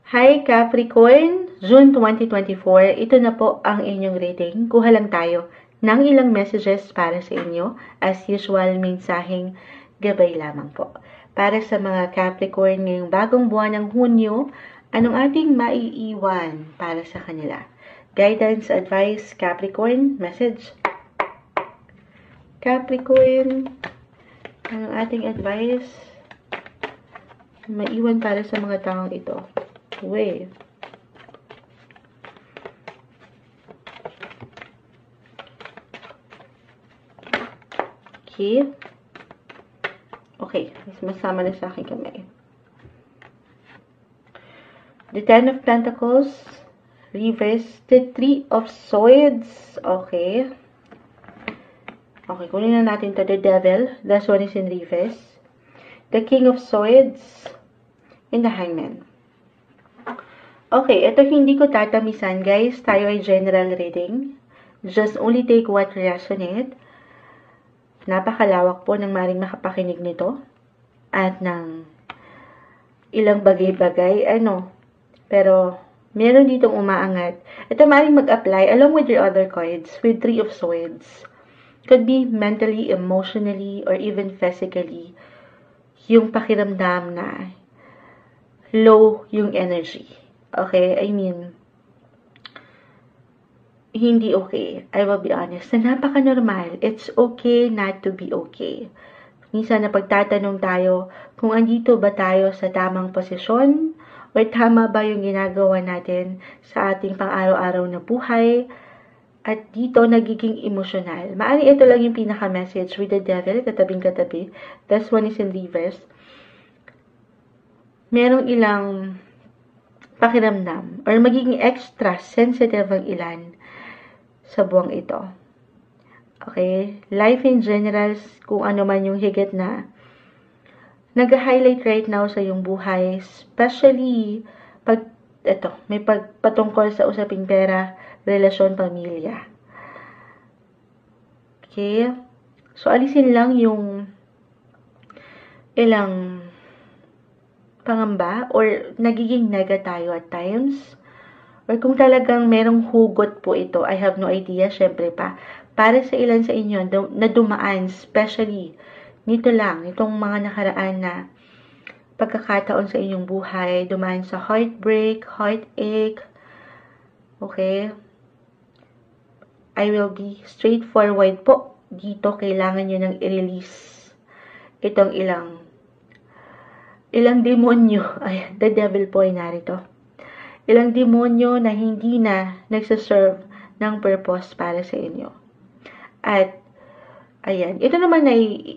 Hi Capricorn, June 2024, ito na po ang inyong reading. Kuha lang tayo ng ilang messages para sa inyo. As usual, mensaheng gabay lamang po. Para sa mga Capricorn ngayong bagong buwan ng Hunyo, anong ating maiiwan para sa kanila? Guidance, advice, Capricorn, message. Capricorn, anong ating advice maiwan para sa mga taong ito? Way. Okay. Okay. Masama na sa akin kamay. The Ten of Pentacles. Reverse. The Three of Swords. Okay. Okay. Kunin na natin to. The Devil. This one is in reverse. The King of Swords. And the Hangman. Okay, ito hindi ko tatamisan, guys. Tayo ay general reading. Just only take what resonate. Napakalawak po ng maring makapakinig nito. At ng ilang bagay-bagay. Pero, meron ditong umaangat. Ito maring mag-apply along with your other cards with Three of Swords. Could be mentally, emotionally, or even physically. Yung pakiramdam na low yung energy. Okay, I mean, hindi okay. I will be honest. Na napaka-normal. It's okay not to be okay. Minsan na pagtatanong tayo kung andito ba tayo sa tamang posisyon o tama ba yung ginagawa natin sa ating pang-araw-araw na buhay at dito nagiging emosyonal. Maari ito lang yung pinaka-message with the Devil, katabing-katabi. This one is in reverse. Merong ilang pakiramdam or magiging extra sensitive ang ilan sa buwang ito. Okay? Life in general, kung ano man yung higit na nag-highlight right now sa yung buhay, especially pag may patungkol sa usaping pera, relasyon, pamilya. Okay? So, alisin lang yung ilang pangamba or nagiging nega tayo at times. Or kung talagang merong hugot po ito, I have no idea, syempre pa. Para sa ilan sa inyo na dumaan, especially nito lang, itong mga nakaraan na pagkakataon sa inyong buhay, dumaan sa heartbreak, heartache. Okay? I will be straightforward po. Dito, kailangan nyo nang i-release itong ilang demonyo. Ay, the devil po ay narito. Ilang demonyo na hindi na nagsaserve ng purpose para sa inyo. At, ayan, ito naman ay,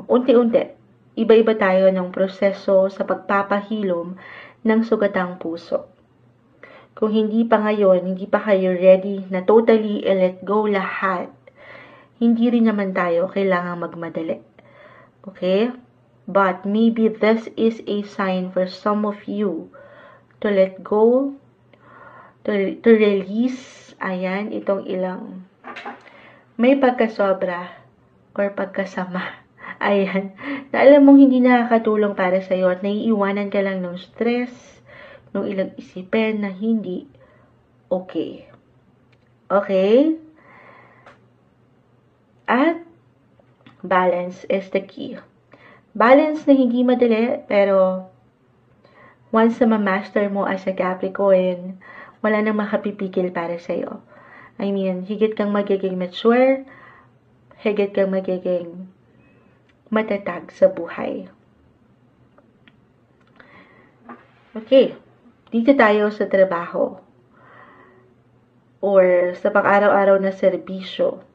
unti-unti. Iba-iba tayo ng proseso sa pagpapahilom ng sugatang puso. Kung hindi pa ngayon, hindi pa kayo ready na totally let go lahat, hindi rin naman tayo kailangang magmadali. Okay? But maybe this is a sign for some of you to let go, to release, ayan, itong ilang may pagkasobra or pagkasama. Ayan, na alam mong hindi nakakatulong para sa'yo at naiiwanan ka lang ng stress, ng ilang isipin na hindi okay. Okay? At balance is the key. Balance na hindi madali, pero once na ma-master mo as a Capricorn, wala nang makapipigil para sa'yo. I mean, higit kang magiging mature, higit kang magiging matatag sa buhay. Okay, dito tayo sa trabaho or sa pang-araw-araw na serbisyo.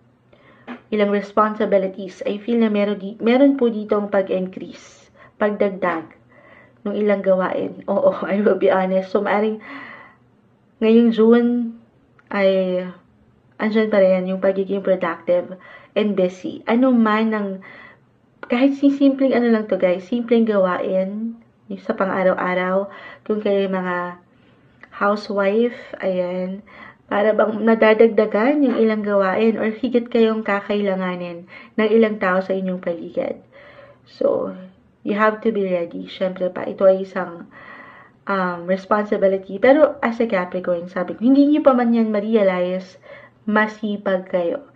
Ilang responsibilities, I feel na meron po ditong pag-increase, pagdagdag ng ilang gawain. Oo, I will be honest. So, maaring ngayong June ay andyan pa rin yung pagiging productive and busy. Ano man ang, kahit simpleng lang to guys, simpleng gawain sa pang-araw-araw, kung kayo mga housewife, ayan, para bang nadadagdagan yung ilang gawain or higit kayong kakailanganin ng ilang tao sa inyong paligid. So, you have to be ready. Syempre pa, ito ay isang responsibility. Pero as a Capricorn, sabi ko, hindi niyo pa man yan ma-realize, masipag kayo.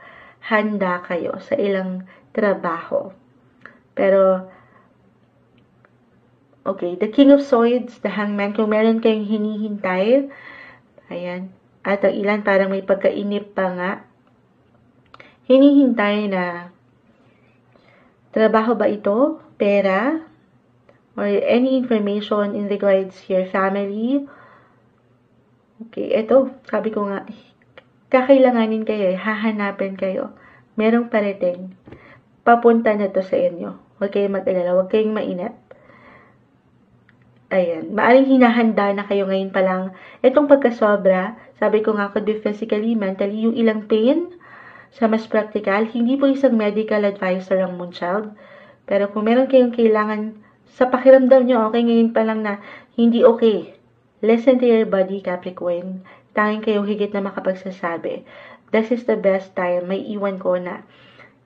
Handa kayo sa ilang trabaho. Pero, okay, the King of Swords, the Hangman, kung meron kayong hinihintay, ayan, at ang ilan parang may pagkainip pa nga, hinihintay na trabaho ba ito, pera, or any information in regards to your family. Okay, ito, sabi ko nga, kakailanganin kayo, hahanapin kayo. Merong parating. Papunta na to sa inyo. Huwag kayong mag-alala, huwag kayong mainip. Ayan, maaring hinahanda na kayo ngayon pa lang. Itong pagkasobra, sabi ko nga, could be physically, mentally, yung ilang pain, sa mas practical, hindi po isang medical advisor ang Moonchild. Pero kung meron kayong kailangan, sa pakiramdam nyo, okay ngayon pa lang na hindi okay. Listen to your body, Capricorn. Tanging kayong higit na makapagsasabi. This is the best time, may iwan ko na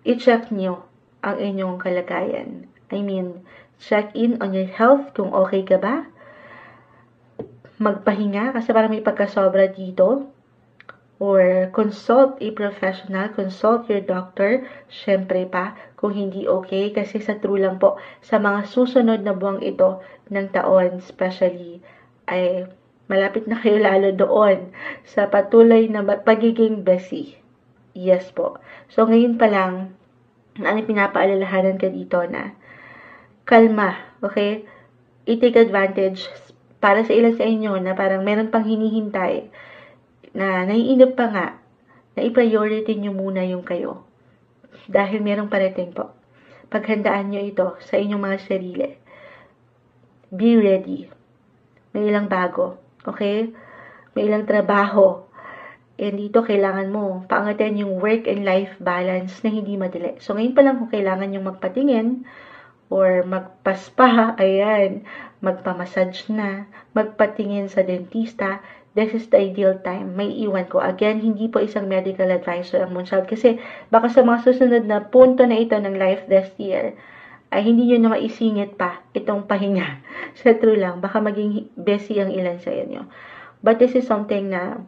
i-check nyo ang inyong kalagayan. I mean, check in on your health kung okay ka ba. Magpahinga kasi parang may pagkasobra dito. Or consult a professional, consult your doctor, syempre pa, kung hindi okay, kasi sa true lang po, sa mga susunod na buwang ito ng taon, especially, ay malapit na kayo lalo doon sa patuloy na pagiging busy. Yes po. So, ngayon pa lang, ang pinapaalalahanan ka dito na, kalma, okay? I-take advantage para sa ilan sa inyo na parang meron pang hinihintay, na naiinip pa nga, na i-priority nyo muna yung kayo. Dahil merong parating po. Paghandaan nyo ito sa inyong mga sarili. Be ready. May ilang bago. Okay? May ilang trabaho. And dito kailangan mo paangatin yung work and life balance na hindi madali. So ngayon pa lang kung kailangan yung magpatingin or magpaspa, ayan, magpamassage na, magpatingin sa dentista, this is the ideal time. May iwan ko. Again, hindi po isang medical advisor ang Moonchild kasi baka sa mga susunod na punto na ito ng life this year, ay hindi nyo na maisingit pa itong pahinga. Sa true lang, baka maging busy ang ilan sa inyo. But this is something na,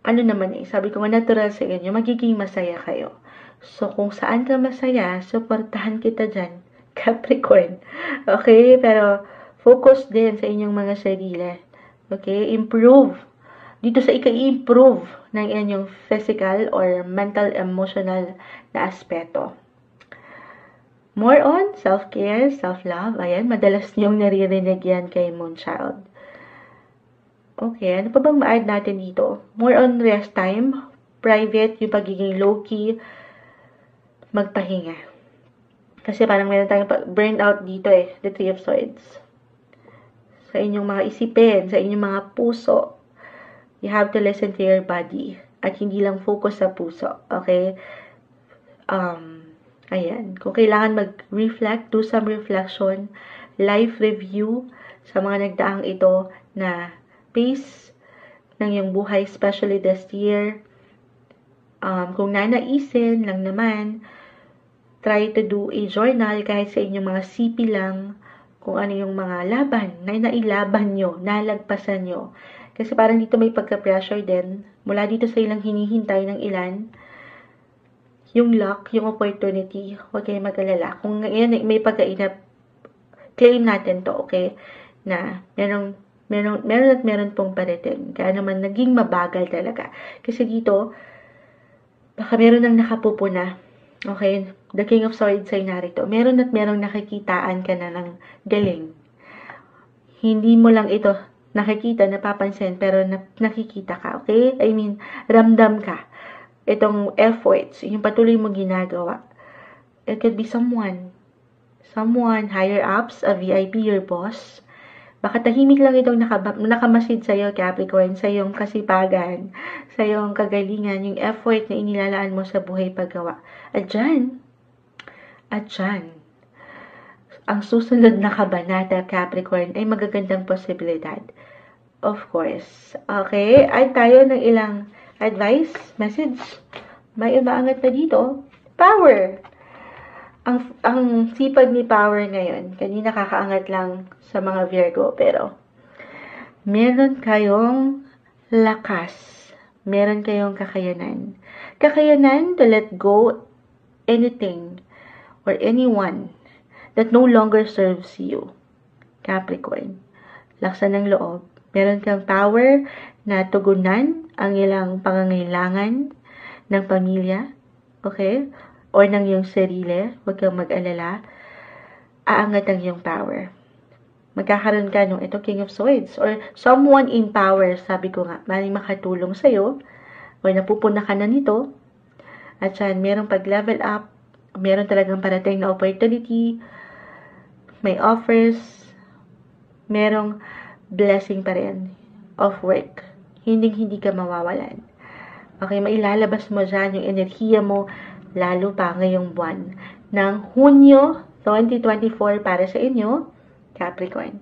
ano naman sabi ko, natural sa inyo, magiging masaya kayo. So, kung saan ka masaya, supportahan kita dyan, Capricorn. Okay? Pero, focus din sa inyong mga sarili. Okay? Improve. Dito sa ika-improve ng inyong physical or mental, emotional na aspeto. More on self-care, self-love. Ayan, madalas niyong naririnig yan kay Moonchild. Okay, ano pa bang ma-add natin dito? More on rest time, private, yung pagiging low-key, magpahinga. Kasi parang meron tayong burned out dito the Three of Swords. Sa inyong mga isipin, sa inyong mga puso, you have to listen to your body. At hindi lang focus sa puso. Okay? Ayan. Kung kailangan mag-reflect, do some reflection, life review sa mga nagdaang ito na pace ng iyong buhay, especially this year. Kung nanaisin lang naman, try to do a journal kahit sa inyong mga CP lang, kung ano yung mga laban na nailaban nyo, nalagpasan nyo. Kasi parang dito may pagka-pressure din. Mula dito sa ilang hinihintay ng ilan, yung luck, yung opportunity, huwag kayong mag-alala. Kung ngayon may pagkainap, claim natin to, okay? Na meron pong parating. Kaya naman naging mabagal talaga. Kasi dito, baka meron nang nakapupuna. Okay, the King of Swords ay narito. Meron nakikitaan ka na ng galing. Hindi mo lang ito nakikita, napapansin, pero nakikita ka, okay? I mean, ramdam ka. Itong efforts, yung patuloy mo ginagawa. It could be someone, higher ups, a VIP, your boss. Baka tahimik lang itong nakamasid sa'yo, Capricorn, sa iyong kasipagan, sa iyong kagalingan, yung effort na inilalaan mo sa buhay paggawa. At dyan, ang susunod na kabanata, Capricorn, ay magagandang posibilidad. Of course. Okay? At tayo ng ilang advice, message. May umaangat na dito. Power! Ang sipag ni Power ngayon, kanina kakaangat lang sa mga Virgo, pero meron kayong lakas. Meron kayong kakayanan. Kakayanan to let go anything or anyone that no longer serves you. Capricorn. Laksan ng loob. Meron kang power na tugunan ang ilang pangangailangan ng pamilya. Okay? Or ng iyong sarili. Huwag kang mag-alala. Aangat ang iyong power. Magkakaroon ka ng ito King of Swords or someone in power, sabi ko nga, maaaring makatulong sa'yo or napupuna ka na nito at yan, merong pag-level up, meron talagang parating na opportunity, may offers, merong blessing pa rin of work. Hindi ka mawawalan. Okay, mailalabas mo dyan yung enerhiya mo lalo pa ngayong buwan ng Hunyo 2024 para sa inyo, Capricorn.